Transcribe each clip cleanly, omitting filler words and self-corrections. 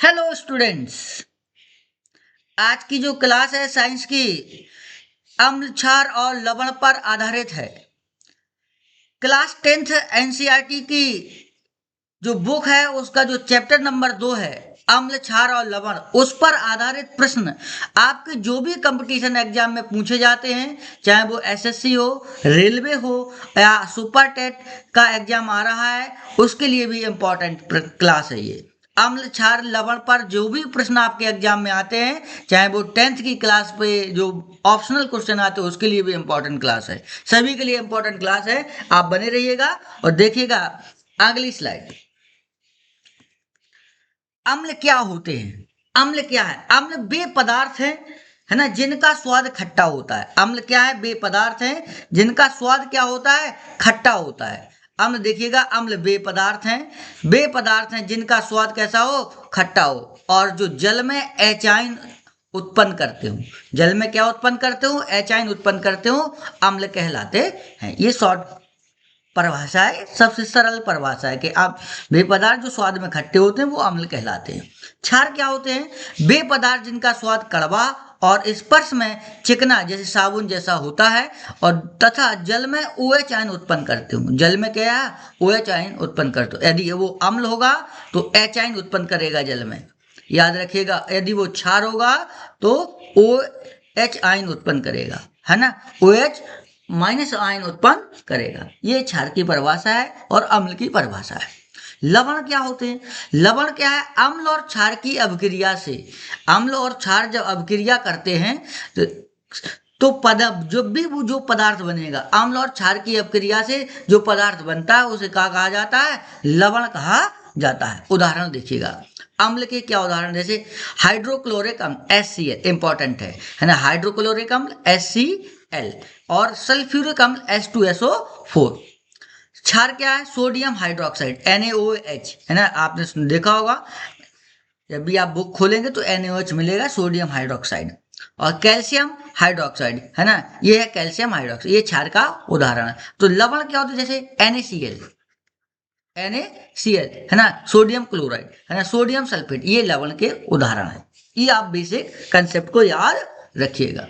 Hello students. आज की जो क्लास है साइंस की अम्ल क्षार और लवण पर आधारित है। क्लास 10th एनसीईआरटी की जो बुक है उसका जो चैप्टर नंबर 2 है अम्ल क्षार और लवण, उस पर आधारित प्रश्न आपके जो भी कंपटीशन एग्जाम में पूछे जाते हैं, चाहे वो एसएससी हो, रेलवे हो या सुपर टेट का एग्जाम आ रहा है, उसके लिए भी इम्पोर्टेंट क्लास है ये। अम्ल क्षार लवण पर जो भी प्रश्न आपके एग्जाम में आते हैं, चाहे वो 10th की क्लास पे जो ऑप्शनल क्वेश्चन आते हैं उसके लिए भी इम्पोर्टेंट क्लास है। सभी के लिए इम्पोर्टेंट क्लास है, आप बने रहिएगा और देखिएगा अगली स्लाइड। अम्ल क्या होते हैं? अम्ल क्या है? अम्ल वे पदार्थ है ना, जिनका स्वाद खट्टा होता है। अम्ल क्या है? वे पदार्थ हैं जिनका स्वाद क्या होता है? खट्टा होता है। अम्ल देखिएगा, अम्ल वे पदार्थ हैं, वे पदार्थ हैं जिनका स्वाद कैसा हो? खट्टा हो, और जो जल में एचाइन उत्पन्न करते हो। जल में क्या उत्पन्न करते हो? एचाइन उत्पन्न करते हो, अम्ल कहलाते हैं। ये शॉर्ट परिभाषा है, सबसे सरल परिभाषा है कि आप वे पदार्थ जो स्वाद में खट्टे होते हैं वो अम्ल कहलाते हैं। क्षार क्या होते हैं? वे पदार्थ जिनका स्वाद कड़वा और स्पर्श में चिकना जैसे साबुन जैसा होता है, और तथा जल में OH आयन उत्पन्न करते हो। जल में क्या है? OH आयन उत्पन्न करते हो। यदि वो अम्ल होगा तो H आयन उत्पन्न करेगा जल में, याद रखिएगा। यदि वो क्षार होगा तो OH आयन उत्पन्न करेगा, है ना, OH माइनस आयन उत्पन्न करेगा। ये क्षार की परिभाषा है और अम्ल की परिभाषा है। लवण क्या होते हैं? लवण क्या है? अम्ल और क्षार की अभिक्रिया से, अम्ल और क्षार जब अभिक्रिया करते हैं तो जो पदार्थ बनेगा, अम्ल और क्षार की अभिक्रिया से जो पदार्थ बनता है उसे क्या कहा जाता है? लवण कहा जाता है। उदाहरण देखिएगा अम्ल के, क्या उदाहरण? जैसे हाइड्रोक्लोरिक अम्ल HCl इंपॉर्टेंट है ना, हाइड्रोक्लोरिक अम्ल HCl, और सल्फ्यूरिक अम्ल H2SO4। क्षार क्या है? सोडियम हाइड्रोक्साइड NaOH, है ना, आपने देखा होगा, जब भी आप बुक खोलेंगे तो NaOH मिलेगा, सोडियम हाइड्रोक्साइड। और कैल्शियम हाइड्रोक्साइड, है ना, ये है कैल्शियम हाइड्रोक्साइड, ये क्षार का उदाहरण है। तो लवण क्या होता है? जैसे NaCl, है ना, सोडियम क्लोराइड, है ना, सोडियम सल्फेट, ये लवण के उदाहरण है। ये आप बेसिक कंसेप्ट को याद रखिएगा।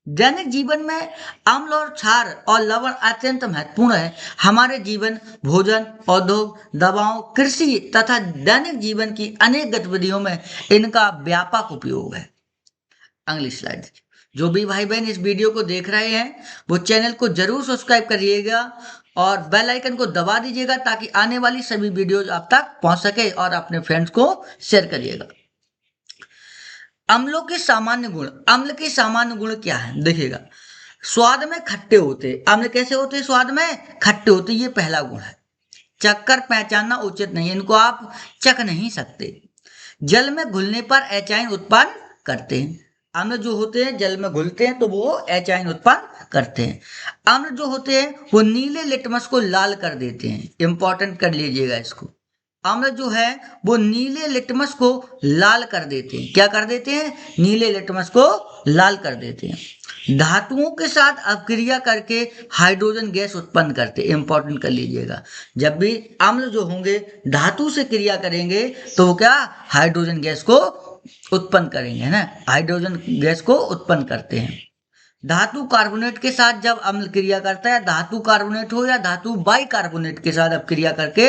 दैनिक जीवन में अम्ल और क्षार और लवण अत्यंत महत्वपूर्ण है। हमारे जीवन, भोजन, उद्योग, दवाओं, कृषि तथा दैनिक जीवन की अनेक गतिविधियों में इनका व्यापक उपयोग है। अगली स्लाइड। जो भी भाई बहन इस वीडियो को देख रहे हैं वो चैनल को जरूर सब्सक्राइब करिएगा और बेल आइकन को दबा दीजिएगा ताकि आने वाली सभी वीडियोज आप तक पहुंच सके, और अपने फ्रेंड्स को शेयर करिएगा। अम्लों के सामान्य गुण। अम्ल के सामान्य गुण क्या है? देखिएगा, स्वाद में खट्टे होते। अम्ल कैसे होते? स्वाद में खट्टे होते, ये पहला गुण है। चखकर पहचानना उचित नहीं, इनको आप चख नहीं सकते। जल में घुलने पर एचाइन उत्पन्न करते हैं। अम्ल जो होते हैं जल में घुलते हैं तो वो एचाइन उत्पन्न करते हैं। अम्ल जो होते हैं वो नीले लिटमस को लाल कर देते हैं, इंपॉर्टेंट कर लीजिएगा इसको। अम्ल जो है वो नीले लिटमस को लाल कर देते हैं। क्या कर देते हैं? नीले लिटमस को लाल कर देते हैं। धातुओं के साथ अपक्रिया करके हाइड्रोजन गैस उत्पन्न करते हैं, इंपॉर्टेंट कर लीजिएगा। जब भी अम्ल जो होंगे धातु से क्रिया करेंगे तो वो क्या? हाइड्रोजन गैस को उत्पन्न करेंगे, है ना, हाइड्रोजन गैस को उत्पन्न करते हैं। धातु कार्बोनेट के साथ जब अम्ल क्रिया करता है, धातु कार्बोनेट हो या धातु बाइकार्बोनेट के साथ अब क्रिया करके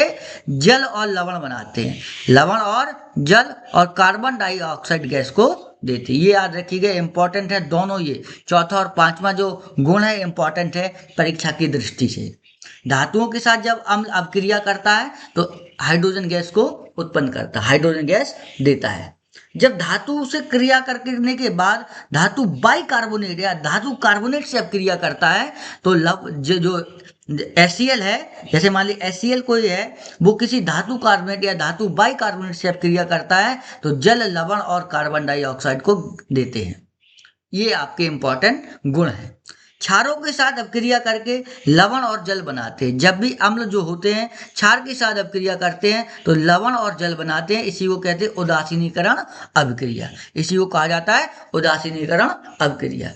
जल और लवण बनाते हैं। लवण और जल और कार्बन डाइऑक्साइड गैस को देते हैं। ये याद रखिएगा, इंपॉर्टेंट है दोनों। ये चौथा और पांचवा जो गुण है इंपॉर्टेंट है परीक्षा की दृष्टि से। धातुओं के साथ जब अम्ल अपक्रिया करता है तो हाइड्रोजन गैस को उत्पन्न करता है, हाइड्रोजन गैस देता है। जब धातु से क्रिया करने के बाद धातु बाइकार्बोनेट या धातु कार्बोनेट से अपक्रिया करता है तो जो HCl है, जैसे मान ली HCl कोई है, वो किसी धातु कार्बोनेट या धातु बाइकार्बोनेट से अपक्रिया करता है तो जल, लवण और कार्बन डाइऑक्साइड को देते हैं। ये आपके इंपॉर्टेंट गुण है। क्षारों के साथ अपक्रिया करके लवण और जल बनाते हैं। जब भी अम्ल जो होते हैं क्षार के साथ अपक्रिया करते हैं तो लवण और जल बनाते हैं। इसी को कहते हैं उदासीनीकरण अभिक्रिया। इसी को कहा जाता है उदासीनीकरण अभिक्रिया।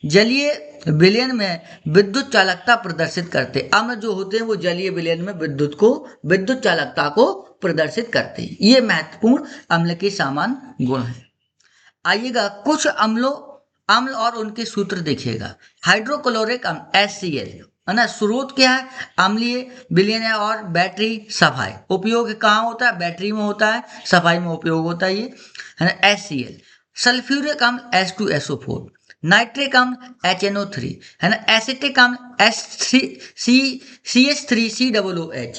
जलीय विलयन में विद्युत चालकता प्रदर्शित करते। अम्ल जो होते हैं वो जलीय विलयन में विद्युत चालकता को प्रदर्शित करते हैं। ये महत्वपूर्ण अम्ल के सामान्य गुण हैं। आइएगा कुछ अम्ल और उनके सूत्र देखिएगा। हाइड्रोक्लोरिक अम्ल HCl है ना, स्रोत क्या है, अम्लीय विलयन है और बैटरी सफाई। उपयोग कहाँ होता है, बैटरी में होता है, सफाई में उपयोग होता है ये, है ना, HCl। सल्फ्यूरिक अम्ल H2SO4, नाइट्रिक अम्ल HNO3, है ना, एसिटिक अम्ल CH3COOH,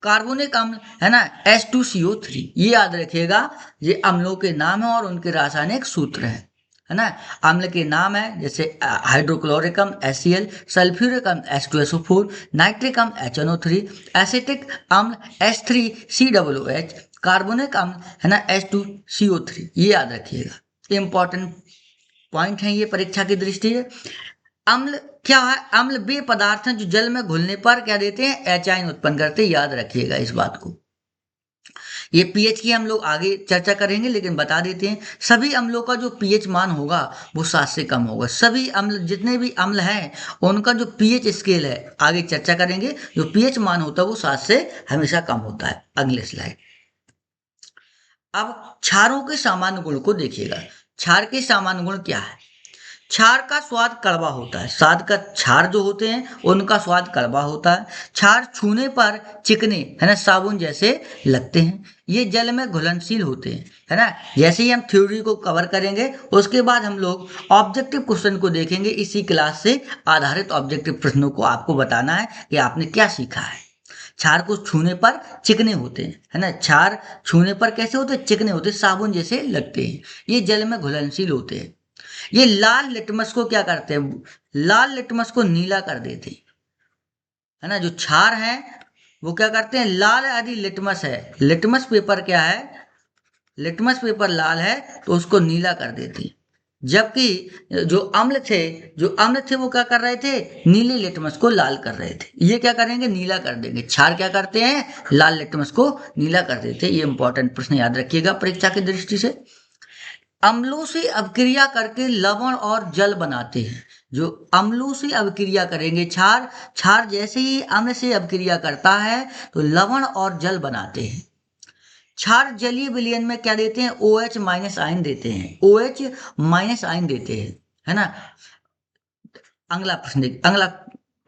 कार्बोनिक अम्ल है ना H2CO3। ये याद रखिएगा, ये अम्लों के नाम है और उनके रासायनिक सूत्र है ना। अम्ल के नाम है जैसे हाइड्रोक्लोरिक अम्ल HCl, सल्फ्यूरिक अम्ल H2SO4, नाइट्रिक अम्ल HNO3, एसिटिक अम्ल H3COOH, कार्बोनिक अम्ल है ना H2CO3। ये याद रखिएगा, इंपॉर्टेंट पॉइंट है ये परीक्षा की दृष्टि से। अम्ल क्या है, अम्ल वे पदार्थ हैं जो जल में घुलने पर क्या देते हैं, एचाइन उत्पन्न करते हैं। याद रखिएगा इस बात को। ये पीएच की हम लोग आगे चर्चा करेंगे, लेकिन बता देते हैं सभी अम्लों का जो पीएच मान होगा वो 7 से कम होगा। सभी अम्ल, जितने भी अम्ल हैं उनका जो पीएच स्केल है आगे चर्चा करेंगे, जो पीएच मान होता है वो 7 से हमेशा कम होता है। अगले स्लाइड। अब क्षारों के सामान्य गुण को देखिएगा। क्षार के सामान्य गुण क्या है। क्षार का स्वाद कड़वा होता है। स्वाद का क्षार जो होते हैं उनका स्वाद कड़वा होता है। क्षार छूने पर चिकने, है ना, साबुन जैसे लगते हैं। ये जल में घुलनशील होते हैं, है ना। जैसे ही हम थ्योरी को कवर करेंगे उसके बाद हम लोग ऑब्जेक्टिव क्वेश्चन को देखेंगे। इसी क्लास से आधारित ऑब्जेक्टिव प्रश्नों को आपको बताना है कि आपने क्या सीखा है। क्षार को छूने पर चिकने होते हैं, है ना। क्षार छूने पर कैसे होते हैं, चिकने होते हैं, साबुन जैसे लगते हैं। ये जल में घुलनशील होते हैं। ये लाल लिटमस को क्या करते हैं, लाल लिटमस को नीला कर देते हैं, है ना। जो क्षार है वो क्या करते हैं, लाल यदि लिटमस है, लिटमस पेपर क्या है, लिटमस पेपर लाल है तो उसको नीला कर देते हैं। जबकि जो अम्ल थे वो क्या कर रहे थे, नीले लिटमस को लाल कर रहे थे। ये क्या करेंगे, नीला कर देंगे। क्षार क्या करते हैं, लाल लिटमस को नीला कर देते हैं। ये इंपॉर्टेंट प्रश्न याद रखिएगा परीक्षा की दृष्टि से। अम्लों से अभिक्रिया करके लवण और जल बनाते हैं। जो अम्लों से अभिक्रिया करेंगे, क्षार जैसे ही अम्ल से अभिक्रिया करता है तो लवण और जल बनाते हैं। क्षार जलीय विलयन में क्या देते हैं, OH माइनस आयन देते हैं, OH माइनस आयन देते हैं, है ना। अगला प्रश्न, अगला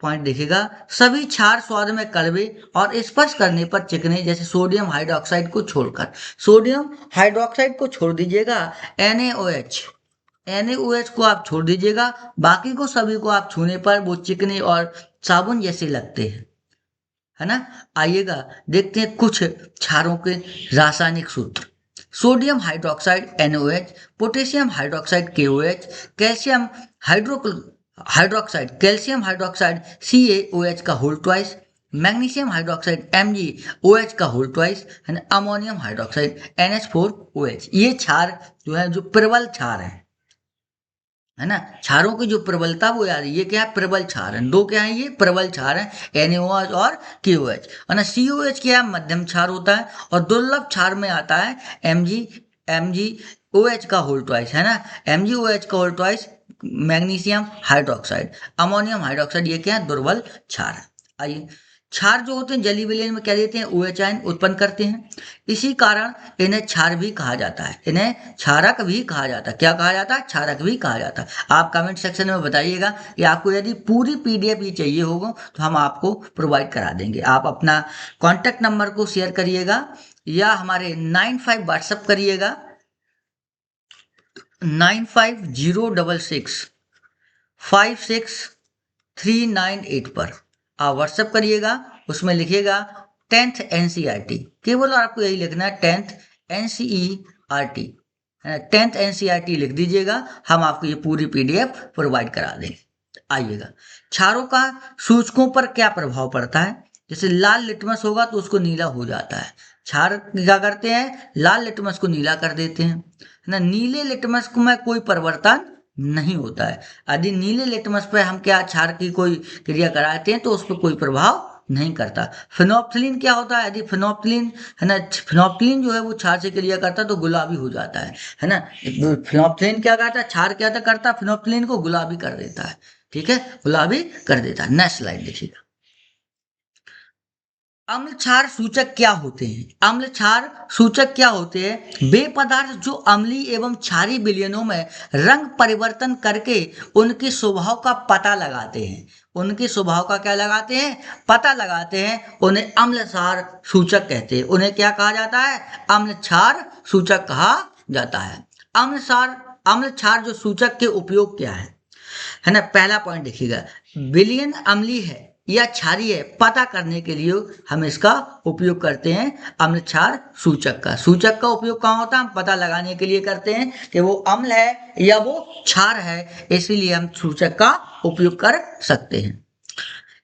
पॉइंट देखिएगा। सभी क्षार स्वाद में कड़वे और स्पर्श करने पर चिकने, जैसे सोडियम हाइड्रोक्साइड को छोड़कर। सोडियम हाइड्रोक्साइड को छोड़ दीजिएगा, NaOH को आप छोड़ दीजिएगा, बाकी को सभी को आप छूने पर वो चिकने और साबुन जैसे लगते हैं, है ना। आइएगा देखते हैं कुछ क्षारों के रासायनिक सूत्र। Sodium hydroxide NaOH, potassium hydroxide KOH, calcium hydroxide CaOH का whole twice, magnesium hydroxide MgOH का होल ट्वाइस, है ना। Ammonium hydroxide NH4OH। ये क्षार जो है, जो प्रबल क्षार है ना। क्षारों की जो प्रबलता वो यार, ये क्या है, प्रबल क्षार है। दो क्या है, ये प्रबल क्षार है, NaOH और KOH, है ना। COH क्या है, मध्यम क्षार होता है। और दुर्लभ क्षार में आता है MgOH का होल ट्वाइस, है ना, MgOH का whole twice, magnesium hydroxide, ammonium hydroxide. ये क्या है, दुर्बल क्षार है। आइए, क्षार जो होते हैं जलीय विलयन में क्या देते हैं, OH आयन उत्पन्न करते हैं। इसी कारण इन्हें क्षार भी कहा जाता है, इन्हें क्षारक भी कहा जाता है। क्या कहा जाता है, क्षारक भी कहा जाता है। आप कमेंट सेक्शन में बताइएगा कि आपको यदि पूरी PDF ये चाहिए होगा तो हम आपको प्रोवाइड करा देंगे। आप अपना कॉन्टैक्ट नंबर को शेयर करिएगा या हमारे 95 व्हाट्सअप करिएगा, 9506656398 पर आप व्हाट्सअप करिएगा। उसमें लिखिएगा 10th NCERT, केवल आपको यही लिखना है 10th NCERT, 10th NCERT लिख दीजिएगा। हम आपको ये पूरी PDF प्रोवाइड करा देंगे। आइएगा, क्षारों का सूचकों पर क्या प्रभाव पड़ता है। जैसे लाल लिटमस होगा तो उसको नीला हो जाता है। क्षार क्या करते हैं, लाल लिटमस को नीला कर देते हैं, है ना। नीले लिटमस में कोई परिवर्तन नहीं होता है। यदि नीले लिटमस पे हम क्या क्षार की कोई क्रिया कराते हैं तो उस पर कोई प्रभाव नहीं करता। फिनोप्थिलीन क्या होता है, यदि फिनोप्थिलीन है ना, फिनोप्थिलीन जो है वो क्षार से क्रिया करता है तो गुलाबी हो जाता है ना। फिनोप्थिलीन क्या करता है, क्षार क्या करता है, फिनोप्थिलीन को गुलाबी कर देता है, ठीक है, गुलाबी कर देता है। नेक्स्ट स्लाइड देखिएगा। अम्ल क्षार सूचक क्या होते हैं, अम्ल क्षार सूचक क्या होते हैं, वे पदार्थ जो अम्लीय एवं क्षारीय विलयनों में रंग परिवर्तन करके उनके स्वभाव का पता लगाते हैं, उनके स्वभाव का क्या लगाते हैं, पता लगाते हैं, उन्हें अम्ल क्षार सूचक कहते हैं। उन्हें क्या कहा जाता है, अम्ल क्षार सूचक कहा जाता है। अम्ल क्षार जो सूचक के उपयोग क्या है ना। पहला पॉइंट देखिएगा, विलयन अम्लीय है या क्षारीय है पता करने के लिए हम इसका उपयोग करते हैं अम्ल क्षार सूचक का। सूचक का उपयोग कहाँ होता है, हम पता लगाने के लिए करते हैं कि वो अम्ल है या वो क्षार है, इसीलिए हम सूचक का उपयोग कर सकते हैं।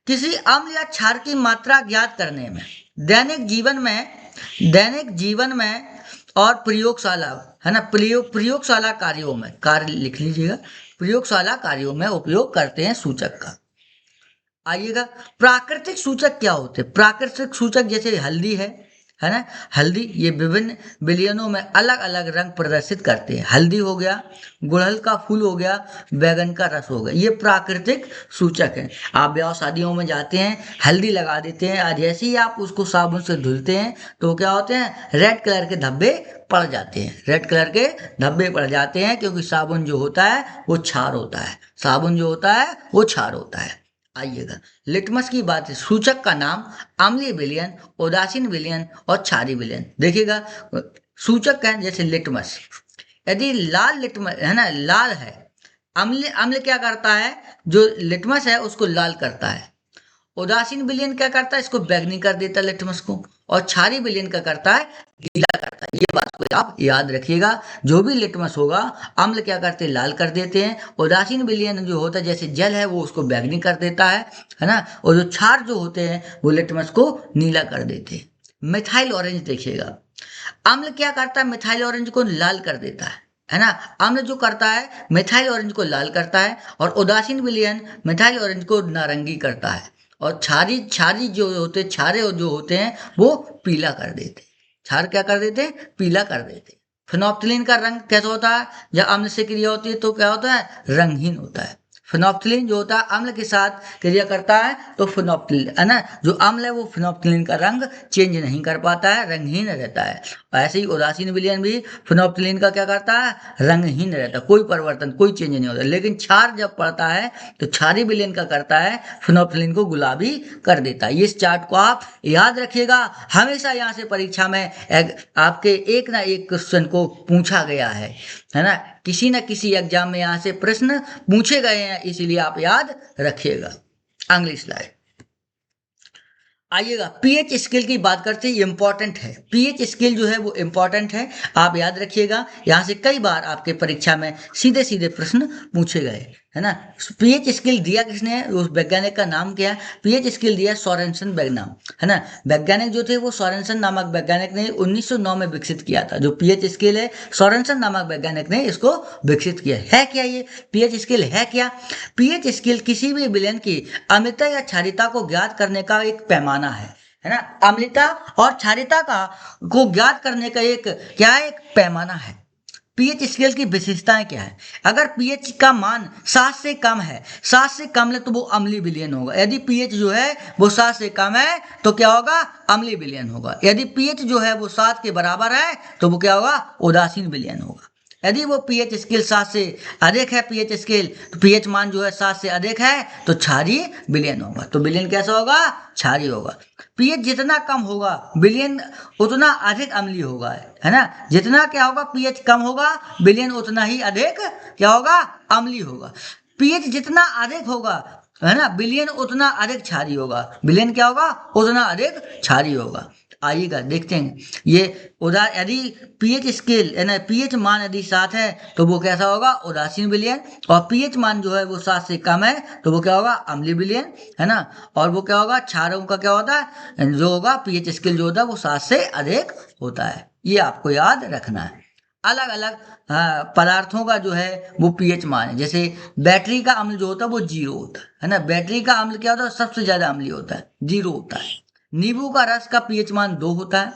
किसी अम्ल या क्षार की मात्रा ज्ञात करने में दैनिक जीवन में और प्रयोगशाला है ना, प्रयोगशाला कार्यों में, कार्य लिख लीजिएगा, प्रयोगशाला कार्यों में उपयोग करते हैं सूचक का। आइएगा, प्राकृतिक सूचक क्या होते हैं, प्राकृतिक सूचक जैसे हल्दी है ना, हल्दी ये विभिन्न विलयनों में अलग अलग रंग प्रदर्शित करते हैं। हल्दी हो गया, गुड़हल का फूल हो गया, बैगन का रस हो गया, ये प्राकृतिक सूचक है। आप ब्याह शादियों में जाते हैं, हल्दी लगा देते हैं, और जैसे ही आप उसको साबुन से धुलते हैं तो क्या होते हैं, रेड कलर के धब्बे पड़ जाते हैं, रेड कलर के धब्बे पड़ जाते हैं, क्योंकि साबुन जो होता है वो क्षार होता है, साबुन जो होता है वो क्षार होता है। आइएगा, लिटमस की बात है, सूचक का नाम अम्लीय विलयन, उदासीन विलयन और क्षारीय विलयन। देखिएगा, सूचक है जैसे लिटमस, यदि लाल लिटमस है ना, लाल है, अम्ल क्या करता है, जो लिटमस है उसको लाल करता है। उदासीन विलयन क्या करता है, इसको बैगनी कर देता है लिटमस को। और क्षारीय विलयन क्या करता है, गीला करता है। ये बात को आप याद रखिएगा, जो भी लिटमस होगा अम्ल क्या करते हैं, लाल कर देते हैं। उदासीन विलयन जो होता है जैसे जल है वो उसको बैगनी कर देता है ना। और जो क्षार जो होते हैं वो लिटमस को नीला कर देते हैं। मिथाइल ऑरेंज देखिएगा, अम्ल क्या करता है, मिथाइल ऑरेंज को लाल कर देता है ना। अम्ल जो करता है मिथाइल ऑरेंज को लाल करता है, और उदासीन विलयन मिथाइल ऑरेंज को नारंगी करता है। और क्षारी जो होते, क्षारे जो होते हैं वो पीला कर देते हैं। क्षार क्या कर देते हैं, पीला कर देते हैं। फिनोप्थिलीन का रंग कैसा होता है, जब अम्ल से क्रिया होती है तो क्या होता है, रंगहीन होता है। फिनोप्थिलीन जो होता है अम्ल के साथ क्रिया करता है तो फिनोप्थिलीन है ना, जो अम्ल है वो फिनोप्थिलीन का रंग चेंज नहीं कर पाता है, रंगहीन रहता है। ऐसे ही उदासीन विलयन भी फिनोप्थिलीन का क्या करता है, रंगहीन रहता है, कोई परिवर्तन कोई चेंज नहीं होता। लेकिन क्षार जब पड़ता है तो क्षारीय विलयन का करता है, फिनोप्थिलीन को गुलाबी कर देता है। इस चार्ट को आप याद रखिएगा, हमेशा यहाँ से परीक्षा में आपके एक ना एक क्वेश्चन को पूछा गया है ना, किसी न किसी एग्जाम में यहाँ से प्रश्न पूछे गए हैं, इसीलिए आप याद रखिएगा। अगली स्लाइड आइएगा, पीएच स्केल की बात करते हैं, इंपॉर्टेंट है। पीएच स्केल जो है वो इंपॉर्टेंट है, आप याद रखिएगा, यहाँ से कई बार आपके परीक्षा में सीधे सीधे प्रश्न पूछे गए है ना। पीएच स्केल दिया किसने है, उस वैज्ञानिक का नाम क्या है, पीएच स्केल दिया सोरेनसन बैगनाम है ना। वैज्ञानिक जो थे वो सोरेनसन नामक वैज्ञानिक ने 1909 में विकसित किया था। जो पीएच स्केल है सोरेनसन नामक वैज्ञानिक ने इसको विकसित किया है। क्या ये पीएच स्केल है क्या, पीएच स्केल किसी भी विलयन की अम्लता या क्षारीयता को ज्ञात करने का एक पैमाना है ना। अम्लता और क्षारीयता का को ज्ञात करने का एक क्या है, एक पैमाना है। पीएच स्केल की विशेषताएं क्या है, अगर पीएच का मान 7 से कम है, 7 से कम है तो वो अम्लीय विलयन होगा। यदि पीएच जो है वो 7 से कम है तो क्या होगा, अम्लीय विलयन होगा। यदि पीएच जो है वो 7 के बराबर है तो वो क्या होगा, उदासीन विलयन होगा। यदि वो पीएच स्केल 7 से अधिक है, पीएच स्केल तो पीएच मान जो है 7 से अधिक है तो क्षारीय विलयन होगा। तो विलयन कैसा होगा, क्षारीय होगा। पीएच जितना कम होगा विलयन उतना अधिक अम्लीय होगा है ना। जितना क्या होगा, पीएच कम होगा विलयन उतना ही अधिक क्या होगा, अम्लीय होगा। पीएच जितना अधिक होगा है ना, विलयन उतना अधिक क्षारीय होगा। विलयन क्या होगा, उतना अधिक क्षारीय होगा। आइएगा देखते हैं ये यदि पीएच स्केल है ना, पीएच मान यदि 7 है तो वो कैसा होगा, उदासीन विलयन। और पीएच मान जो है वो 7 से कम है तो वो क्या होगा, अम्लीय विलयन है ना। और वो क्या होगा, क्षारों का क्या होता है, जो होगा पीएच स्केल जो होता है वो 7 से अधिक होता है। ये आपको याद रखना है। अलग अलग पदार्थों का जो है वो पीएच मान है। जैसे बैटरी का अम्ल जो होता है वो 0 होता है ना। बैटरी का अम्ल क्या होता है, सबसे ज्यादा अम्लीय होता है, 0 होता है। नींबू का रस का पीएच मान 2 होता है।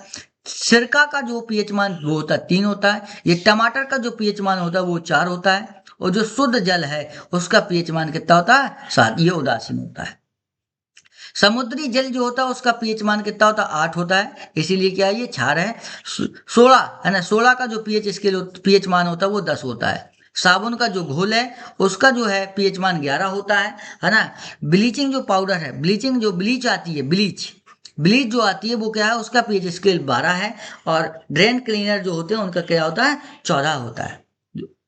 सिरका का जो पीएच मान वो होता है 3 होता है। ये टमाटर का जो पीएच मान होता है वो 4 होता है। और जो शुद्ध जल है उसका पीएच मान कितना होता है, 7। ये उदासीन होता है। समुद्री जल जो होता है उसका पीएच मान कितना होता है, 8 होता है। इसीलिए क्या है, ये क्षार है। 16 है ना, 16 का जो पीएच स्केल पीएच मान होता है वो 10 होता है। साबुन का जो घोल है उसका जो है पीएच मान 11 होता है ना। ब्लीचिंग जो पाउडर है, ब्लीचिंग जो ब्लीच आती है, ब्लीच जो आती है वो क्या है, उसका पीएच स्केल 12 है। और ड्रेन क्लीनर जो होते हैं उनका क्या होता है, 14 होता है।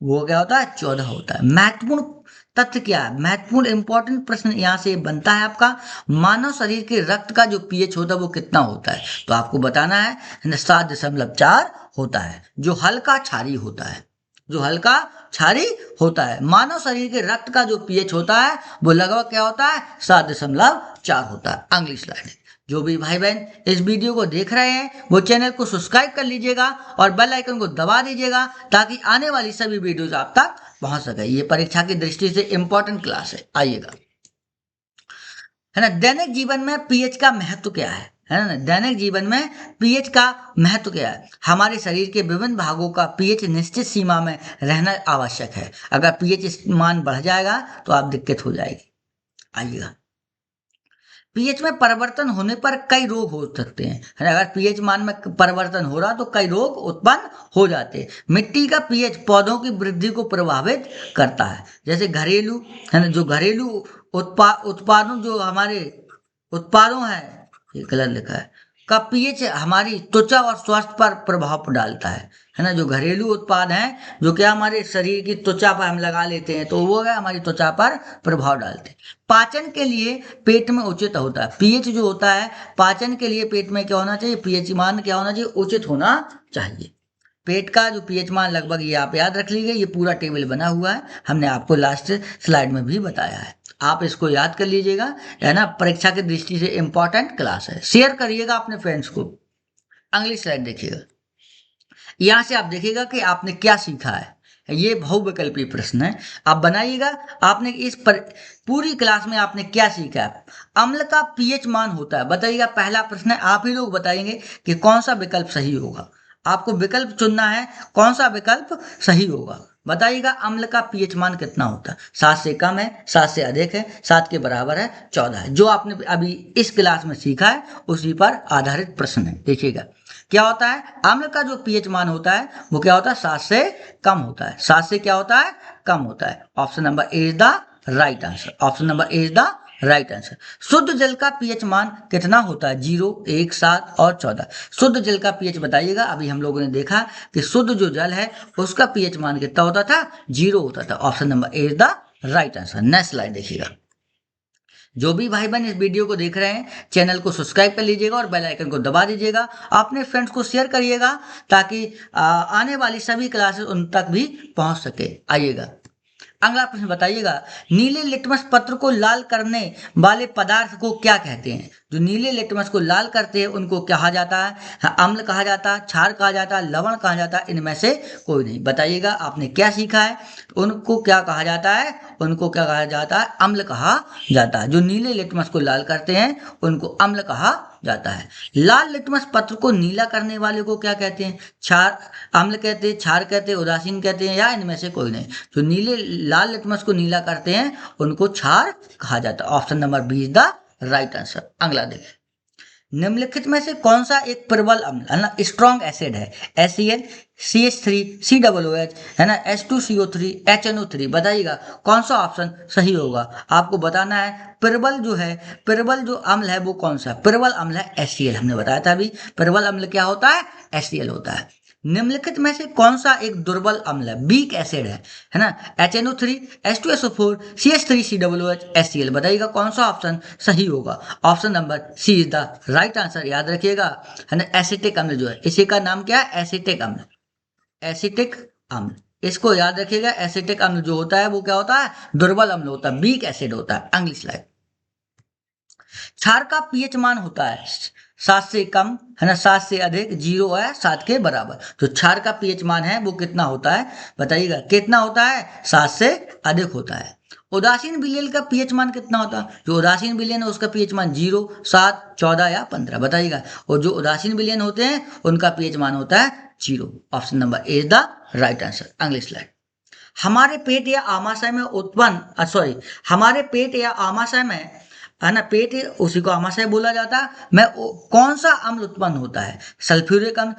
वो क्या होता है, 14 होता है। महत्वपूर्ण तथ्य क्या है, महत्वपूर्ण इंपॉर्टेंट प्रश्न यहाँ से बनता है आपका, मानव शरीर के रक्त का जो पीएच होता है वो कितना होता है। तो आपको बताना है 7.4 होता है, जो हल्का क्षारीय होता है, जो हल्का क्षारीय होता है। मानव शरीर के रक्त का जो पीएच होता है वो लगभग क्या होता है, 7.4 होता है। अगली स्लाइड। जो भी भाई बहन इस वीडियो को देख रहे हैं वो चैनल को सब्सक्राइब कर लीजिएगा और बेल आइकन को दबा दीजिएगा ताकि आने वाली सभी वीडियोज आप तक पहुंच सके। ये परीक्षा की दृष्टि से इंपॉर्टेंट क्लास है। आइएगा, है ना। दैनिक जीवन में पीएच का महत्व क्या है ना। दैनिक जीवन में पीएच का महत्व क्या है। हमारे शरीर के विभिन्न भागों का पीएच निश्चित सीमा में रहना आवश्यक है। अगर पीएच मान बढ़ जाएगा तो आप दिक्कत हो जाएगी। आइएगा, पीएच में परिवर्तन होने पर कई रोग हो सकते हैं, है ना। अगर पीएच मान में परिवर्तन हो रहा तो कई रोग उत्पन्न हो जाते हैं। मिट्टी का पीएच पौधों की वृद्धि को प्रभावित करता है। जैसे घरेलू, है ना, जो घरेलू उत्पादों जो हमारे उत्पादों हैं, ये गलत लिखा है, का पीएच हमारी त्वचा और स्वास्थ्य पर प्रभाव डालता है ना। जो घरेलू उत्पाद हैं जो क्या हमारे शरीर की त्वचा पर हम लगा लेते हैं तो वो है हमारी त्वचा पर प्रभाव डालते हैं। पाचन के लिए पेट में उचित होता है। पीएच जो होता है पाचन के लिए पेट में क्या होना चाहिए, पीएच मान क्या होना चाहिए, उचित होना चाहिए। पेट का जो पीएच मान लगभग ये आप याद रख लीजिए, ये पूरा टेबल बना हुआ है, हमने आपको लास्ट स्लाइड में भी बताया है। आप इसको याद कर लीजिएगा, है ना। परीक्षा की दृष्टि से इंपॉर्टेंट क्लास है। शेयर करिएगा अपने फ्रेंड्स को। अगली स्लाइड देखिएगा। यहाँ से आप देखिएगा कि आपने क्या सीखा है। ये बहुविकल्पीय प्रश्न है, आप बनाइएगा। आपने पूरी क्लास में आपने क्या सीखा है। अम्ल का पीएच मान होता है, बताइएगा। पहला प्रश्न है, आप ही लोग बताएंगे कि कौन सा विकल्प सही होगा। आपको विकल्प चुनना है, कौन सा विकल्प सही होगा। बताइएगा, अम्ल का पीएच मान कितना होता है। 7 से कम है, 7 से अधिक है, 7 के बराबर है, 14 है। जो आपने अभी इस क्लास में सीखा है उसी पर आधारित प्रश्न है। देखिएगा क्या होता है, अम्ल का जो पीएच मान होता है वो क्या होता है, 7 से कम होता है। 7 से क्या होता है, कम होता है। Option number A is the right answer. Option number A is the right answer. शुद्ध जल का पीएच मान कितना होता है, 0, 1, 7 और 14। शुद्ध जल का पीएच बताइएगा। अभी हम लोगों ने देखा कि शुद्ध जो जल है उसका पीएच मान कितना होता था, 0 होता था। Option number A is the right answer. Next slide देखिएगा। जो भी भाई बहन इस वीडियो को देख रहे हैं चैनल को सब्सक्राइब कर लीजिएगा और बेल आइकन को दबा दीजिएगा। अपने फ्रेंड्स को शेयर करिएगा ताकि आने वाली सभी क्लासेस उन तक भी पहुंच सके। आइएगा, अगला प्रश्न बताइएगा। नीले लिटमस पत्र को लाल करने वाले पदार्थ को क्या कहते हैं। जो नीले लिटमस को लाल करते हैं उनको कहा जाता है, अम्ल कहा जाता है, क्षार कहा जाता है, लवण कहा जाता है, इनमें से कोई नहीं। बताइएगा आपने क्या सीखा है। उनको क्या कहा जाता है, उनको क्या कहा जाता है, अम्ल कहा जाता है। जो नीले लिटमस को लाल करते हैं उनको अम्ल कहा जाता है। लाल लिटमस पत्र को नीला करने वाले को क्या कहते हैं, क्षार, अम्ल कहते हैं, क्षार कहते हैं, उदासीन कहते हैं, या इनमें से कोई नहीं। जो नीले लाल लिटमस को नीला करते हैं उनको क्षार कहा जाता है। Option number B is the right answer. अगला देखें, निम्नलिखित में से कौन सा एक प्रबल अम्ल है ना, स्ट्रॉन्ग एसिड है। HCl, CH3, COOH, है ना, H2CO3, HNO3। बताइएगा कौन सा ऑप्शन सही होगा। आपको बताना है प्रबल जो है, प्रबल जो अम्ल है वो कौन सा है। प्रबल अम्ल है HCl, हमने बताया था अभी। प्रबल अम्ल क्या होता है, HCl होता है। निम्नलिखित में से कौन सा एक दुर्बल अम्ल है, वीक एसिड है ना। HNO3, H2SO4, CH3, COOH, HCl। बताइएगा कौन सा ऑप्शन सही होगा। Option number C is the right answer. याद रखिएगा, है ना। एसिटिक अम्ल जो है, इसी का नाम क्या है, एसिटिक अम्ल। एसिटिक अम्ल, इसको याद रखिएगा। एसिटिक अम्ल जो होता है वो क्या होता है, दुर्बल अम्ल होता है, वीक एसिड होता है। अगली स्लाइड। क्षार का पीएच मान होता है, 7 से कम है ना, 7 से अधिक, 0 है 7 के बराबर। तो क्षार का पीएच मान है वो कितना होता है बताइएगा, कितना होता है, 7 से अधिक होता है। उदासीन विलयन का पीएच मान कितना होता है, जो उदासीन विलयन है उसका पीएच मान 0, 7, 14 या 15 बताइएगा। और जो उदासीन विलयन होते हैं उनका पीएच मान होता है 0। Option number A is the right answer. अगली स्लाइड। हमारे पेट या आमाशय में उत्पन्न हमारे पेट या आमाशय में है ना, पेट उसी को आमाशय बोला जाता है, में कौन सा अम्ल उत्पन्न होता है, सल्फ्यूरिक अम्ल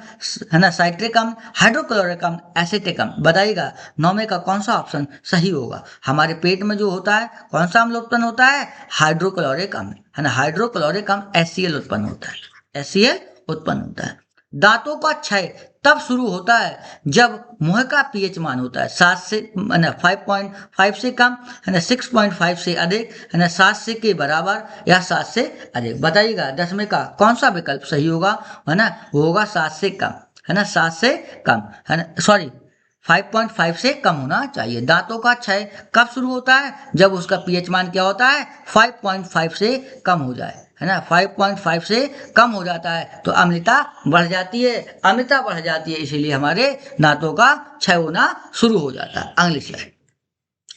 है ना, साइट्रिक अम्ल, हाइड्रोक्लोरिक अम्ल, एसिटिक अम्ल बताइएगा। 9 में का कौन सा ऑप्शन सही होगा। हमारे पेट में जो होता है कौन सा अम्ल उत्पन्न होता है, हाइड्रोक्लोरिक अम्ल है ना, हाइड्रोक्लोरिक अम्ल HCl उत्पन्न होता है, HCl उत्पन्न होता है। दांतों का क्षय तब शुरू होता है जब मुंह का पीएच मान होता है 7 से 5.5 से कम है ना, 6.5 से अधिक है ना, 7 से के बराबर या 7 से अधिक बताइएगा। 10 में का कौन सा विकल्प सही होगा है ना, वो होगा 7 से कम है ना, 7 से कम है ना, 5.5 से कम होना चाहिए। दांतों का क्षय कब शुरू होता है, जब उसका पीएच मान क्या होता है 5.5 से कम हो जाए है ना, 5.5 से कम हो जाता है तो अम्लता बढ़ जाती है, अम्लता बढ़ जाती है, इसीलिए हमारे दांतों का क्षय होना शुरू हो जाता है। अगली स्लाइड।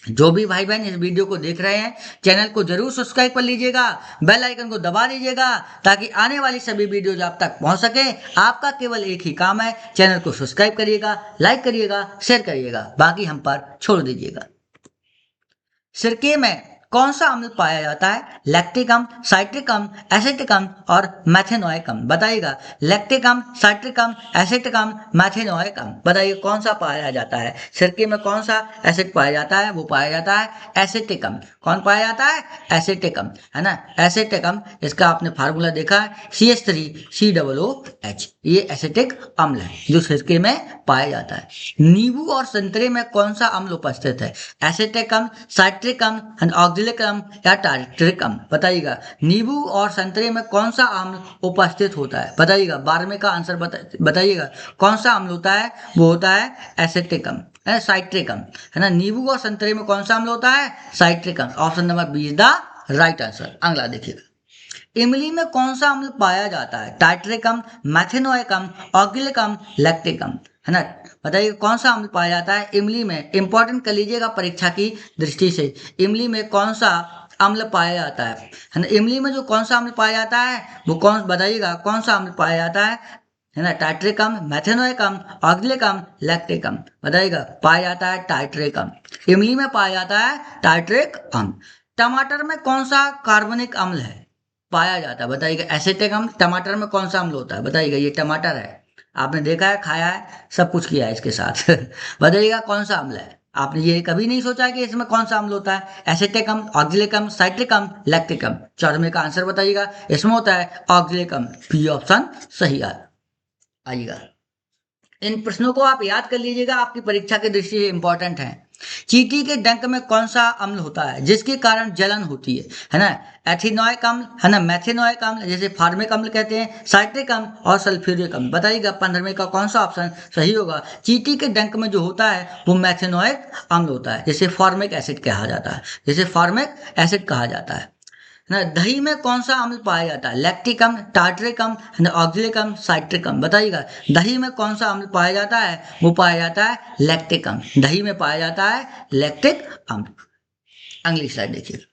जो भी भाई बहन इस वीडियो को देख रहे हैं चैनल को जरूर सब्सक्राइब कर लीजिएगा, बेल आइकन को दबा दीजिएगा ताकि आने वाली सभी वीडियोज आप तक पहुंच सके। आपका केवल एक ही काम है, चैनल को सब्सक्राइब करिएगा, लाइक करिएगा, शेयर करिएगा, बाकी हम पर छोड़ दीजिएगा। सिरके में कौन सा अम्ल पाया जाता है, लैक्टिक अम्ल, साइट्रिक अम्ल, एसिटिक अम्ल और मैथेनोइक अम्ल बताइएगा। लैक्टिक अम्ल, साइट्रिक अम्ल, एसिटिक अम्ल, मैथेनोइक अम्ल बताइए कौन सा पाया जाता है। सिरके में कौन सा एसिड पाया जाता है, वो पाया जाता है एसिटिक अम्ल। कौन पाया जाता है, एसिटिक अम्ल है ना, एसिटिक अम्ल। इसका आपने फार्मूला देखा है CH3COOH, ये एसिटिक अम्ल है जो सिरके में पाया जाता है। नींबू और संतरे में कौन सा अम्ल उपस्थित है, एसिटिक अम्ल, साइट्रिक अम्ल, ऑक्जेलिक अम्ल या टार्ट्रिक अम्ल बताइएगा। नींबू और संतरे में कौन सा अम्ल उपस्थित होता है बताइएगा। 12वें का आंसर बताइएगा कौन सा अम्ल होता है, वो होता है एसिटिक अम्ल, साइट्रिक अम्ल है ना। नींबू और संतरे में कौन सा अम्ल होता है, साइट्रिक अम्ल। Option number B is the right answer. अगला देखिएगा। इमली में कौन सा अम्ल पाया जाता है, टार्ट्रिक अम्ल, मैथेनोइक अम्ल, ऑक्जेलिक अम्ल, लैक्टिक अम्ल है ना, बताइए कौन सा अम्ल पाया जाता है इमली में। इंपॉर्टेंट कर लीजिएगा परीक्षा की दृष्टि से, इमली में कौन सा अम्ल पाया जाता है ना। इमली में जो कौन सा अम्ल पाया जाता है वो कौन बताइएगा, कौन सा अम्ल पाया जाता है ना, टार्ट्रिक अम्ल, मैथेनोइक अम्ल, ऑक्जेलिक अम्ल, लैक्टिक अम्ल बताइएगा। पाया जाता है टार्ट्रिक अम्ल, इमली में पाया जाता है टार्ट्रिक अम्ल। टमाटर में कौन सा कार्बनिक अम्ल है पाया जाता है बताइएगा, एसिटिक अम्ल। टमाटर में कौन सा अम्ल होता है बताइएगा, ये टमाटर है, आपने देखा है, खाया है, सब कुछ किया है इसके साथ बताइएगा कौन सा अम्ल है। आपने ये कभी नहीं सोचा कि इसमें कौन सा अम्ल होता है, एसिटिक अम्ल, ऑक्जेलिक अम्ल, साइट्रिक अम्ल, लैक्टिक अम्ल। 14वें का आंसर बताइएगा, इसमें होता है ऑक्जेलिक अम्ल, बी ऑप्शन सही आइएगा। इन प्रश्नों को आप याद कर लीजिएगा, आपकी परीक्षा की दृष्टि से इंपॉर्टेंट है। चींटी के डंक में कौन सा अम्ल होता है जिसके कारण जलन होती है ना, एथिनोइक अम्ल है ना, मैथेनोइक अम्ल जैसे फार्मिक अम्ल कहते हैं, साइट्रिक अम्ल और सल्फ्यूरिक अम्ल बताइएगा। 15वें का कौन सा ऑप्शन सही होगा। चींटी के डंक में जो होता है वो मैथेनोइक अम्ल होता है, जिसे फॉर्मिक एसिड कहा जाता है, जिसे फॉर्मिक एसिड कहा जाता है ना। दही में कौन सा अम्ल पाया जाता है, लैक्टिक अम्ल, टार्ट्रिक अम्ल, ऑक्जेलिक अम्ल, साइट्रिक अम्ल बताइएगा। दही में कौन सा अम्ल पाया जाता है, वो पाया जाता है लैक्टिक अम्ल, दही में पाया जाता है लैक्टिक अम्ल। अगली स्लाइड देखिए।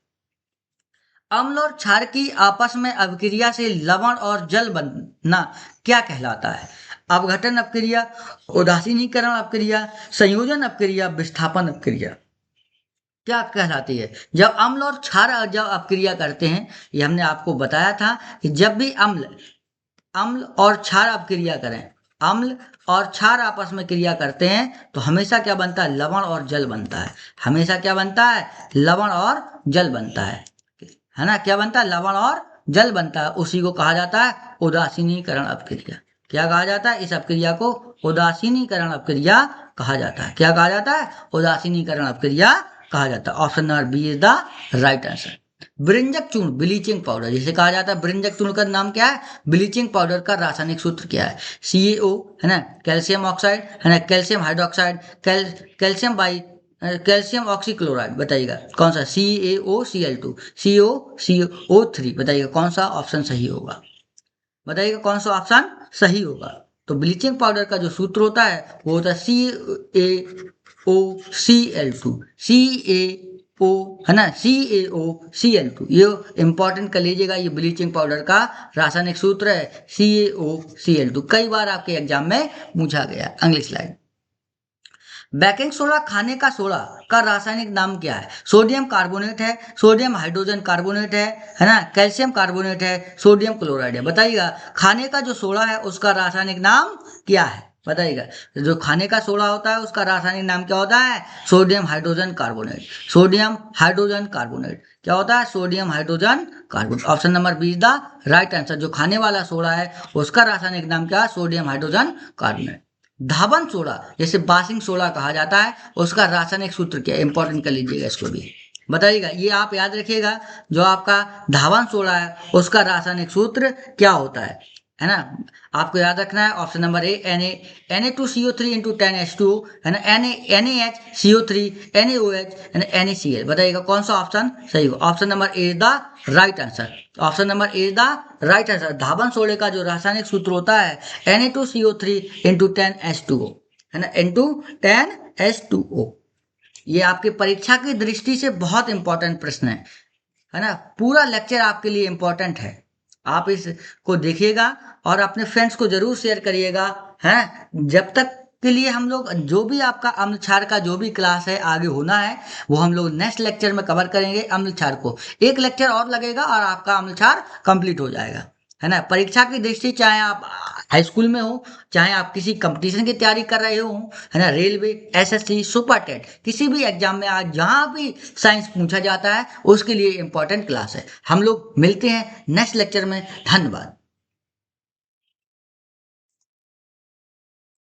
अम्ल और क्षार की आपस में अभिक्रिया से लवण और जल बनना क्या कहलाता है, अपघटन अपक्रिया, उदासीनीकरण अपक्रिया, संयोजन अपक्रिया, विस्थापन अपक्रिया क्या कहलाती है। जब अम्ल और क्षार जब अपक्रिया करते हैं, ये हमने आपको बताया था कि जब भी अम्ल और क्षार अपक्रिया करें, अम्ल और क्षार आपस में क्रिया करते हैं तो हमेशा क्या बनता है, लवण और जल बनता है। हमेशा क्या बनता है, लवण और जल बनता है ना, क्या बनता है, लवण और जल बनता है। उसी को कहा जाता है उदासीनीकरण अपक्रिया। क्या कहा जाता है, इस अपक्रिया को उदासीनीकरण अपक्रिया कहा जाता है। क्या कहा जाता है, उदासीनीकरण अपक्रिया कहा जाता है। Option number B is the right answer. ब्रिंजक चूर्ण, ब्लीचिंग पाउडर जिसे कहा जाता है, ब्रिंजक चूर्ण का नाम क्या है, ब्लीचिंग पाउडर का रासायनिक सूत्र क्या है, CaO है ना, कैल्शियम ऑक्साइड है ना, कैल्शियम हाइड्रोक्साइड, कैल्शियम ऑक्सीक्लोराइड बताइएगा कौन सा, CaOCl2, CO CO3 बताइएगा कौन सा ऑप्शन सही होगा। बताइएगा कौन सा ऑप्शन सही होगा। तो ब्लीचिंग पाउडर का जो सूत्र होता है वो होता है CaOCl2, CaO है ना, CaOCl2। ये इंपॉर्टेंट कर लीजिएगा, ये ब्लीचिंग पाउडर का रासायनिक सूत्र है CaOCl2। कई बार आपके एग्जाम में पूछा गया। अगली स्लाइड। बेकिंग सोडा खाने का सोडा का रासायनिक नाम क्या है? सोडियम कार्बोनेट है, सोडियम हाइड्रोजन कार्बोनेट है ना, कैल्शियम कार्बोनेट है, सोडियम क्लोराइड है। बताइएगा खाने का जो सोडा है उसका रासायनिक नाम क्या है? बताइएगा जो खाने का सोडा होता है उसका रासायनिक नाम क्या होता है? Sodium hydrogen carbonate. Sodium hydrogen carbonate क्या होता है? Sodium hydrogen carbonate. Option number B is the right answer. जो खाने वाला सोडा है उसका रासायनिक नाम क्या है? Sodium hydrogen carbonate. धावन सोडा जैसे बासिंग सोडा कहा जाता है उसका रासायनिक सूत्र क्या है? इंपॉर्टेंट कर लीजिएगा इसको भी। बताइएगा, ये आप याद रखिएगा, जो आपका धावन सोडा है उसका रासायनिक सूत्र क्या होता है ना? आपको याद रखना है। ऑप्शन नंबर ए Na2CO3 इंटू 10H2 है ना, NaHCO3 NaOH NaCl। बताइएगा कौन सा ऑप्शन सही हो? Option number A the right answer. Option number A the right answer. धावन सोडे का जो रासायनिक सूत्र होता है Na2CO3 इंटू 10H2O है ना, इंटू 10H2O। ये आपकी परीक्षा की दृष्टि से बहुत इंपॉर्टेंट प्रश्न है ना। पूरा लेक्चर आपके लिए इंपॉर्टेंट है, आप इसको देखिएगा और अपने फ्रेंड्स को जरूर शेयर करिएगा है। जब तक के लिए हम लोग जो भी आपका अम्ल क्षार का जो भी क्लास है आगे होना है वो हम लोग नेक्स्ट लेक्चर में कवर करेंगे। अम्ल क्षार को एक लेक्चर और लगेगा और आपका अम्ल क्षार कंप्लीट हो जाएगा है ना। परीक्षा की दृष्टि चाहे आप हाई स्कूल में हो, चाहे आप किसी कंपटीशन की तैयारी कर रहे हो है ना, रेलवे, SSC, सुपर टेट, किसी भी एग्जाम में आज जहां भी साइंस पूछा जाता है उसके लिए इंपॉर्टेंट क्लास है। हम लोग मिलते हैं नेक्स्ट लेक्चर में। धन्यवाद।